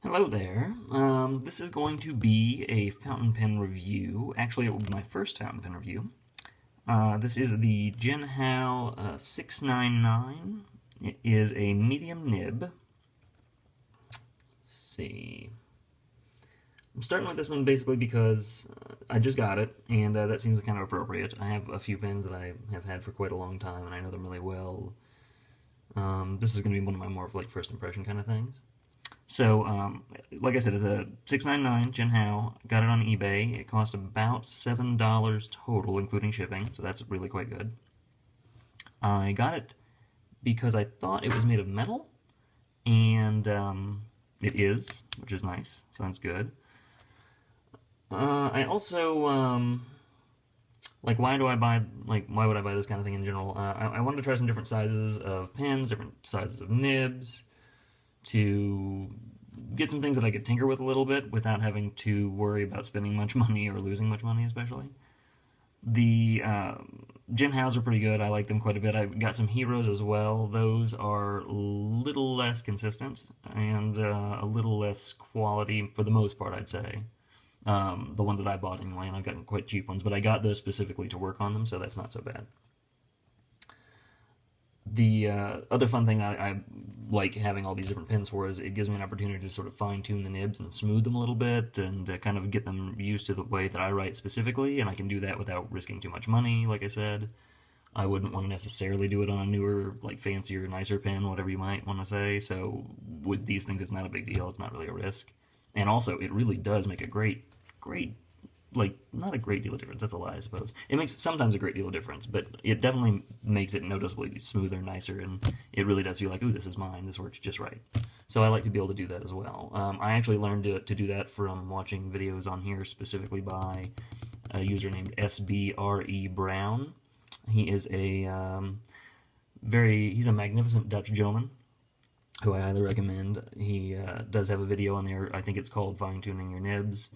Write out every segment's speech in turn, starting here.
Hello there. This is going to be a fountain pen review. Actually, it will be my first fountain pen review. This is the Jinhao 699. It is a medium nib. Let's see. I'm starting with this one basically because I just got it, and that seems kind of appropriate. I have a few pens that I have had for quite a long time, and I know them really well. This is going to be one of my more like first impression kind of things. So, like I said, it's a 699 Jinhao. Got it on eBay. It cost about $7 total, including shipping, so that's really quite good. I got it because I thought it was made of metal, and it is, which is nice, so that's good. I also, like, why would I buy this kind of thing in general? I wanted to try some different sizes of pens, different sizes of nibs, to get some things that I could tinker with a little bit without having to worry about spending much money or losing much money, especially. The Jinhaos are pretty good. I like them quite a bit. I got some Heroes as well. Those are a little less consistent and a little less quality for the most part, I'd say. The ones that I bought anyway, and I've gotten quite cheap ones, but I got those specifically to work on them, so that's not so bad. The other fun thing I like having all these different pens for is it gives me an opportunity to sort of fine-tune the nibs and smooth them a little bit and kind of get them used to the way that I write specifically, and I can do that without risking too much money, like I said. I wouldn't want to necessarily do it on a newer, like fancier, nicer pen, whatever you might want to say, so with these things it's not a big deal, it's not really a risk. And also, it really does make a great, like, not a great deal of difference, that's a lie, I suppose. It makes sometimes a great deal of difference, but it definitely makes it noticeably smoother, nicer, and it really does feel like, ooh, this is mine, this works just right. So I like to be able to do that as well. I actually learned to do that from watching videos on here, specifically by a user named SBRE Brown. He is he's a magnificent Dutch gentleman, who I highly recommend. He does have a video on there, I think it's called Fine-Tuning Your Nibs.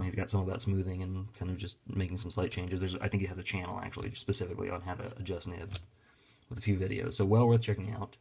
He's got some about smoothing and kind of just making some slight changes. I think he has a channel actually specifically on how to adjust nibs with a few videos, so well worth checking out.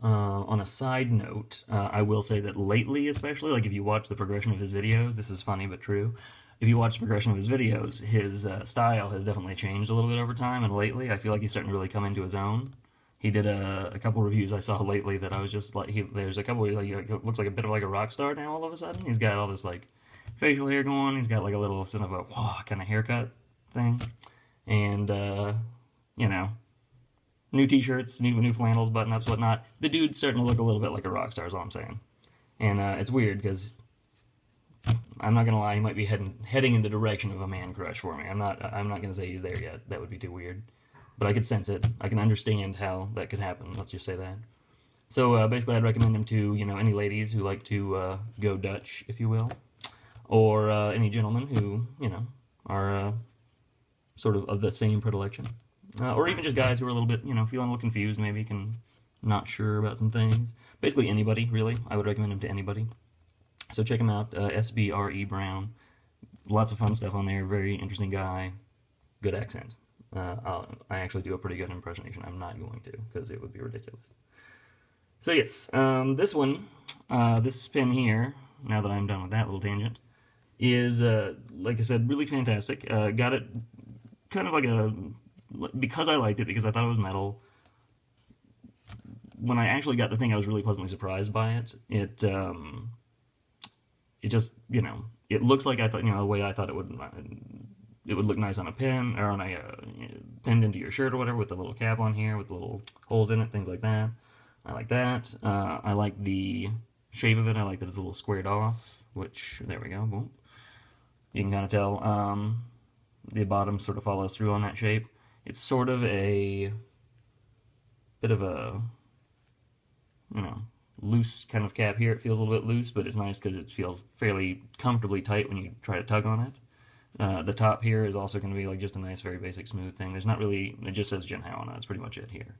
On a side note, I will say that lately, especially, like if you watch the progression of his videos, this is funny but true. If you watch the progression of his videos, his style has definitely changed a little bit over time, and lately I feel like he's starting to really come into his own. He did a couple reviews I saw lately that I was just like, there's a couple where like, looks like a bit of like a rock star now all of a sudden. He's got all this like facial hair going. He's got like a little sort of a wah kind of haircut thing, and you know, new t-shirts, new flannels, button-ups, whatnot. The dude's starting to look a little bit like a rock star, is all I'm saying. And it's weird because I'm not gonna lie, he might be heading in the direction of a man crush for me. I'm not gonna say he's there yet. That would be too weird. But I could sense it. I can understand how that could happen. Let's just say that. So basically, I'd recommend him to any ladies who like to go Dutch, if you will, or any gentlemen who are sort of the same predilection, or even just guys who are a little bit feeling a little confused, maybe not sure about some things. Basically, anybody really. I would recommend him to anybody. So check him out, SBRE Brown. Lots of fun stuff on there. Very interesting guy. Good accent. I actually do a pretty good impersonation. I'm not going to, because it would be ridiculous. So yes, this one, this pen here, now that I'm done with that little tangent, is, like I said, really fantastic. Got it kind of because I liked it, because I thought it was metal. When I actually got the thing, I was really pleasantly surprised by it. It just, it looks like I thought, the way I thought it would look nice on a pen, or on a pinned into your shirt or whatever, with the little cap on here, with the little holes in it, things like that. I like that. I like the shape of it. I like that it's a little squared off, which, there we go, boom. You can kind of tell the bottom sort of follows through on that shape. It's sort of a bit of a, loose kind of cap here. It feels a little bit loose, but it's nice because it feels fairly comfortably tight when you try to tug on it. The top here is also going to be like just a nice, very basic, smooth thing. There's not really, it just says Jinhao on it. That's pretty much it here.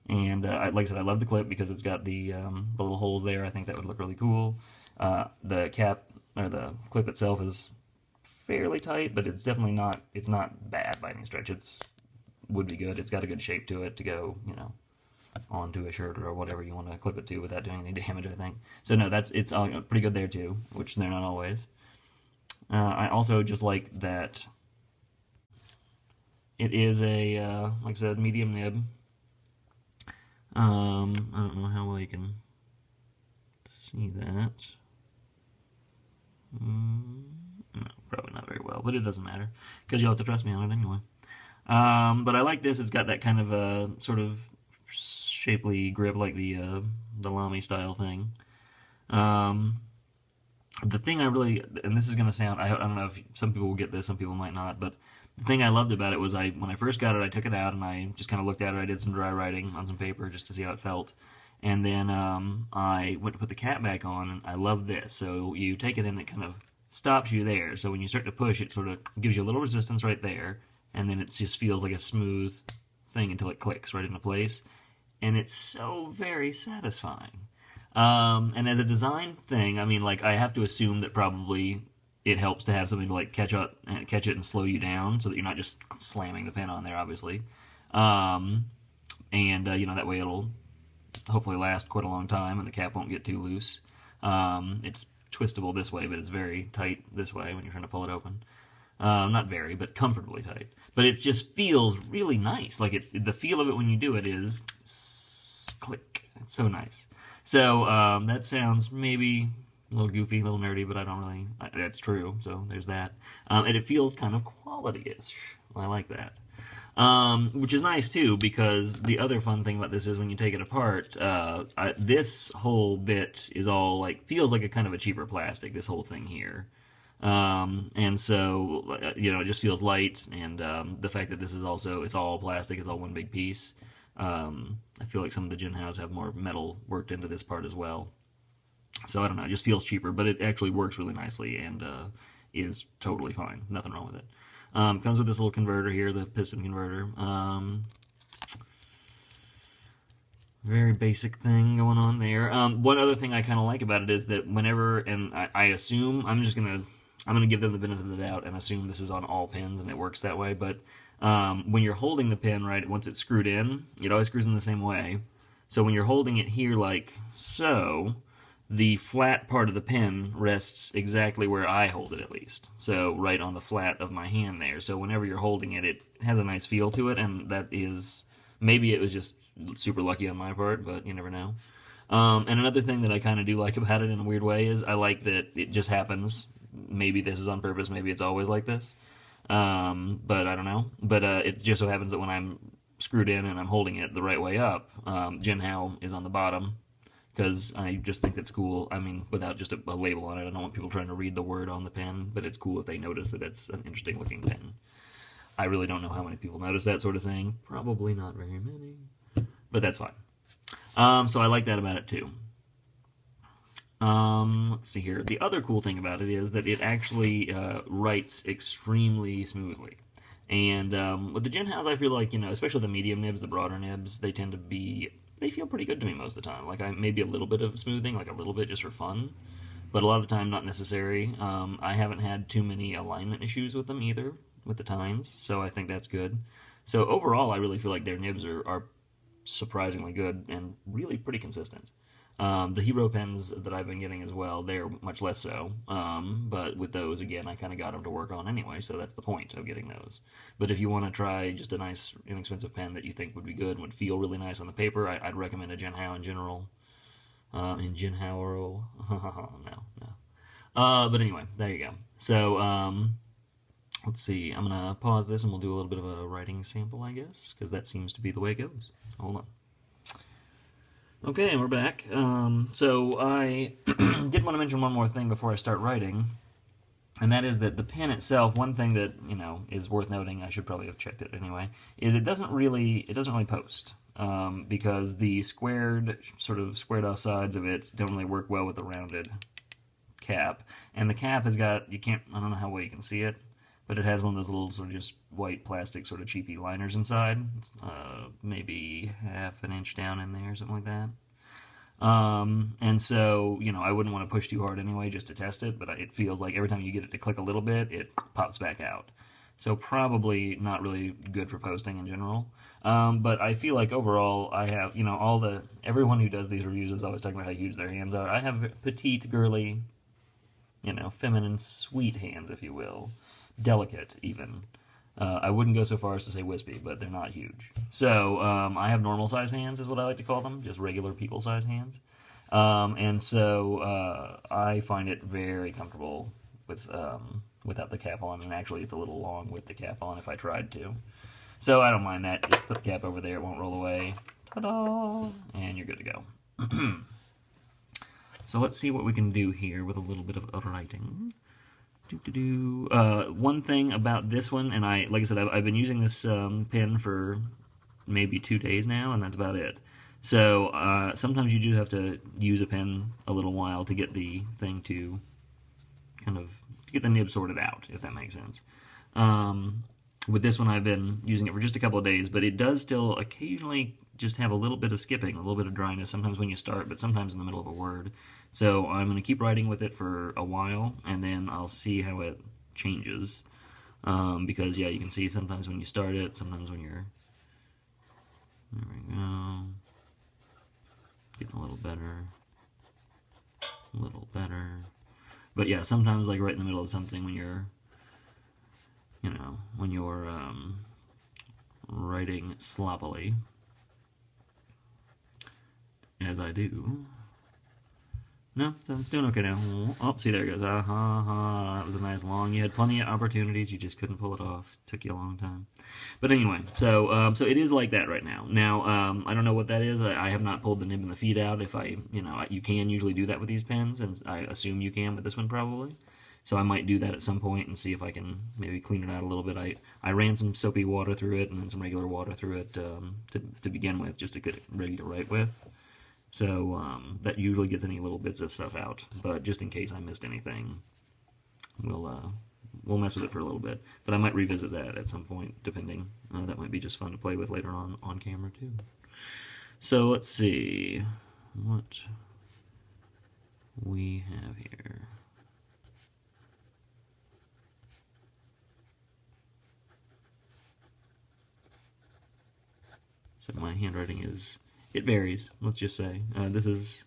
And like I said, I love the clip because it's got the little holes there. I think that would look really cool. The cap, or the clip itself, is fairly tight, but it's definitely not, it's not bad by any stretch. Would be good. It's got a good shape to it to go, onto a shirt or whatever you want to clip it to without doing any damage, I think. So no, it's pretty good there too, which they're not always. I also just like that it is a, like I said, medium nib. I don't know how well you can see that. No, probably not very well, but it doesn't matter, because you'll have to trust me on it anyway. But I like this. It's got that kind of a sort of shapely grip, like the Lamy style thing. The thing I really, and this is going to sound, I don't know if some people will get this, some people might not, but the thing I loved about it was when I first got it, I took it out and I just kind of looked at it. I did some dry writing on some paper just to see how it felt. And then I went to put the cap back on, and I love this. So you take it in, it kind of stops you there. So when you start to push, it sort of gives you a little resistance right there, and then it just feels like a smooth thing until it clicks right into place. And it's so very satisfying. And as a design thing, I mean, like, I have to assume that probably it helps to have something to like catch it and slow you down, so that you're not just slamming the pen on there, obviously. You know, that way it'll hopefully last quite a long time, and the cap won't get too loose. It's twistable this way, but it's very tight this way when you're trying to pull it open. Not very, but comfortably tight. But it just feels really nice. Like the feel of it when you do it is click. It's so nice. So that sounds maybe a little goofy, a little nerdy, but I don't really. That's true. So there's that. And it feels kind of quality-ish. I like that. Which is nice too, because the other fun thing about this is when you take it apart, this whole bit is all like feels like a kind of a cheaper plastic. This whole thing here. And so, you know, it just feels light, and the fact that this is also, it's all plastic, it's all one big piece. I feel like some of the Jinhaos have more metal worked into this part as well. So I don't know, it just feels cheaper, but it actually works really nicely and is totally fine. Nothing wrong with it. Comes with this little converter here, the piston converter. Very basic thing going on there. One other thing I kind of like about it is that whenever, and I assume, I'm gonna give them the benefit of the doubt and assume this is on all pins and it works that way, but when you're holding the pin, right, once it's screwed in, it always screws in the same way. So when you're holding it here like so, the flat part of the pin rests exactly where I hold it, at least. So right on the flat of my hand there. So whenever you're holding it, it has a nice feel to it, and that is, maybe it was just super lucky on my part, but you never know. And another thing that I kind of do like about it in a weird way is I like that it just happens. Maybe this is on purpose, maybe it's always like this. But I don't know. But it just so happens that when I'm screwed in and I'm holding it the right way up, Jinhao is on the bottom, because I just think that's cool. I mean, without just a label on it, I don't want people trying to read the word on the pen, but it's cool if they notice that it's an interesting looking pen. I really don't know how many people notice that sort of thing. Probably not very many, but that's fine. So I like that about it too. Let's see here. The other cool thing about it is that it actually writes extremely smoothly. And with the Jinhaos, I feel like, you know, especially the medium nibs, the broader nibs, they tend to be, they feel pretty good to me most of the time. Like, maybe a little bit of smoothing, like a little bit just for fun, but a lot of the time not necessary. I haven't had too many alignment issues with them either, with the tines, so I think that's good. So overall, I really feel like their nibs are surprisingly good and really pretty consistent. The Hero pens that I've been getting as well, they're much less so. But with those, again, I kind of got them to work on anyway, so that's the point of getting those. But if you want to try just a nice, inexpensive pen that you think would be good and would feel really nice on the paper, I'd recommend a Jinhao in general. In Jinhao, no. But anyway, there you go. So, let's see. I'm going to pause this and we'll do a little bit of a writing sample, I guess, because that seems to be the way it goes. Hold on. Okay, we're back. So I did want to mention one more thing before I start writing, and that is that the pen itself, one thing that, you know, is worth noting, I should probably have checked it anyway, is it doesn't really post, because the squared off sides of it don't really work well with the rounded cap, and the cap has got, I don't know how well you can see it, but it has one of those little sort of just white plastic sort of cheapy liners inside. It's, maybe half an inch down in there, something like that. And so, you know, I wouldn't want to push too hard anyway just to test it, but it feels like every time you get it to click a little bit, it pops back out. So probably not really good for posting in general. But I feel like overall, I have, everyone who does these reviews is always talking about how huge their hands are. I have petite, girly, feminine, sweet hands, if you will. Delicate, even. I wouldn't go so far as to say wispy, but they're not huge. So I have normal size hands, is what I like to call them, just regular people size hands. And so I find it very comfortable with without the cap on, and actually it's a little long with the cap on if I tried to. So I don't mind that. Just put the cap over there, it won't roll away. Ta-da! And you're good to go. So let's see what we can do here with a little bit of writing. One thing about this one, and like I said, I've been using this pen for maybe 2 days now, and that's about it. So sometimes you do have to use a pen a little while to get the thing to get the nib sorted out, if that makes sense. With this one, I've been using it for just a couple of days, but it does still occasionally just have a little bit of skipping, a little bit of dryness, sometimes when you start, but sometimes in the middle of a word. So I'm going to keep writing with it for a while, and then I'll see how it changes. Because, yeah, you can see sometimes when you start it, sometimes when you're... There we go. Getting a little better. A little better. But, yeah, sometimes, like, right in the middle of something when you're... when you're writing sloppily, as I do. No, it's doing okay now. Oh, see, there it goes. That was a nice long. You had plenty of opportunities, you just couldn't pull it off. Took you a long time. But anyway, so it is like that right now. Now, I don't know what that is. I have not pulled the nib and the feed out. If you can usually do that with these pens, and I assume you can with this one probably. So I might do that at some point and see if I can maybe clean it out a little bit. I ran some soapy water through it and then some regular water through it to begin with, just to get it ready to write with. So that usually gets any little bits of stuff out. But just in case I missed anything, we'll mess with it for a little bit. But I might revisit that at some point, depending. That might be just fun to play with later on camera too. So let's see what we have here. So my handwriting it varies, let's just say. This is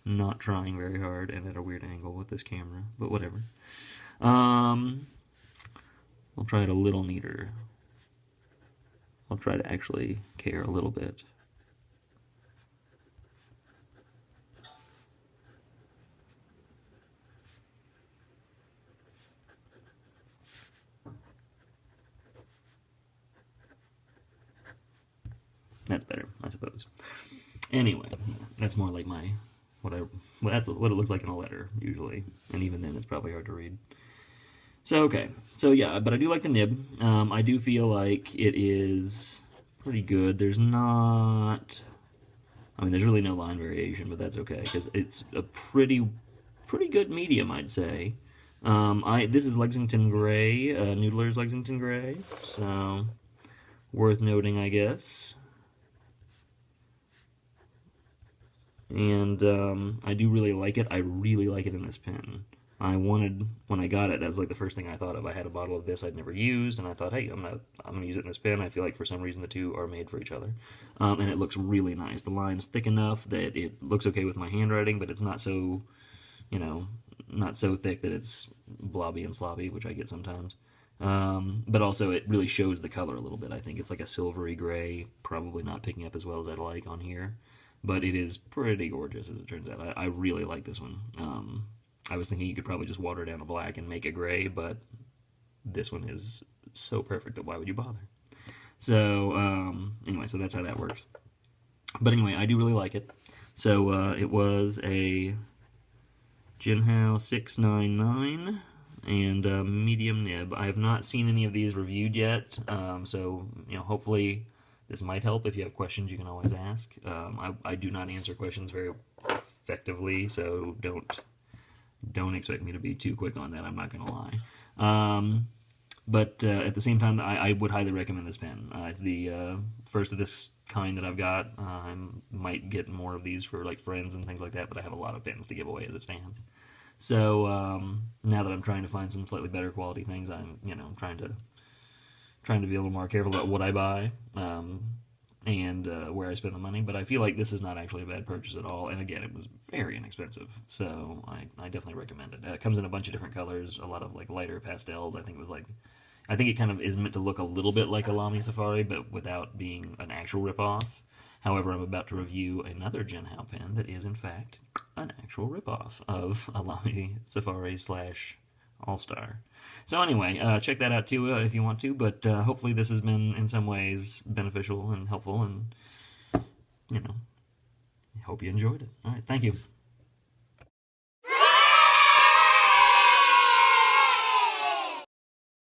not trying very hard and at a weird angle with this camera, but whatever. I'll try it a little neater. I'll try to actually care a little bit. That's better, I suppose. Anyway, that's more like that's what it looks like in a letter, usually. And even then, it's probably hard to read. So, okay. So, yeah, but I do like the nib. I do feel like it is pretty good. There's not... there's really no line variation, but that's okay, because it's a pretty good medium, I'd say. This is Lexington Gray, Noodler's Lexington Gray, so worth noting, I guess. And I do really like it. I really like it in this pen. When I got it, that was like the first thing I thought of. I had a bottle of this I'd never used, and I thought, hey, I'm gonna use it in this pen. I feel like for some reason the two are made for each other. And it looks really nice. The line's thick enough that it looks okay with my handwriting, but it's not so, not so thick that it's blobby and sloppy, which I get sometimes. But also it really shows the color a little bit. I think it's like a silvery gray, probably not picking up as well as I'd like on here. But it is pretty gorgeous, as it turns out. I really like this one. I was thinking you could probably just water down a black and make a gray, but this one is so perfect that why would you bother? So, anyway, so that's how that works. But anyway, I do really like it. So, it was a Jinhao 699 and medium nib. I have not seen any of these reviewed yet, so, hopefully... This might help. If you have questions, you can always ask. I do not answer questions very effectively, so don't expect me to be too quick on that. I'm not going to lie. But at the same time, I would highly recommend this pen. It's the first of this kind that I've got. I might get more of these for like friends and things like that, but I have a lot of pens to give away as it stands. So now that I'm trying to find some slightly better quality things, I'm trying to trying to be a little more careful about what I buy and where I spend the money. But I feel like this is not actually a bad purchase at all. And again, it was very inexpensive, so I definitely recommend it. It comes in a bunch of different colors, a lot of like lighter pastels. I think it kind of is meant to look a little bit like a Lamy Safari, but without being an actual ripoff. However, I'm about to review another Jinhao pen that is, in fact, an actual ripoff of a Lamy Safari / All-Star. So anyway, check that out too if you want to, but hopefully this has been in some ways beneficial and helpful, and, you know, I hope you enjoyed it. All right, thank you.